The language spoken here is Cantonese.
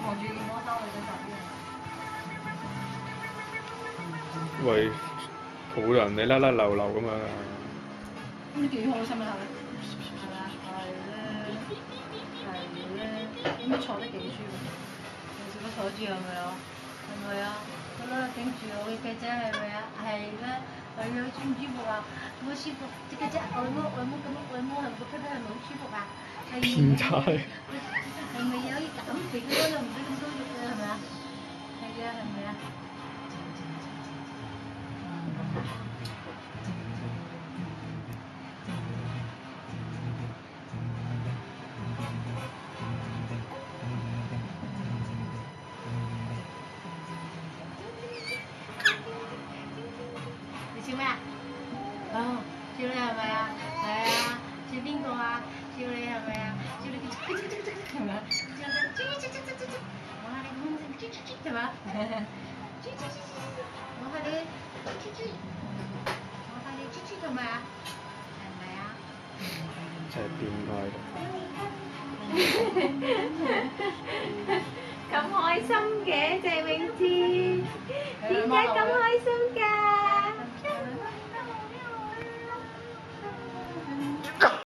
望住件魔收你隻手邊。喂，抱人你甩甩流流咁樣啊！咁幾開心啊！係咪啊？係咧，咁坐得幾舒服？你做乜坐住係咪啊？係咪啊？好啦，頂住我嘅腳仔係咪啊？係咧，係啊，舒唔舒服啊？好舒服，隻腳仔按摩咁樣按摩係咪覺得係咪好舒服啊？變態。係咪有啲減肥嗰啲又唔使咁多肉啊？係咪啊？係啊，係咪啊？你笑咩啊？哦，笑你係咪啊？係啊，笑邊個啊？笑你係咪啊？笑你係咪啊？笑你我係你公正係嘛？我係你我係你豬豬係咪啊？係咪啊？真係變態。咁開心嘅謝永志，點解咁開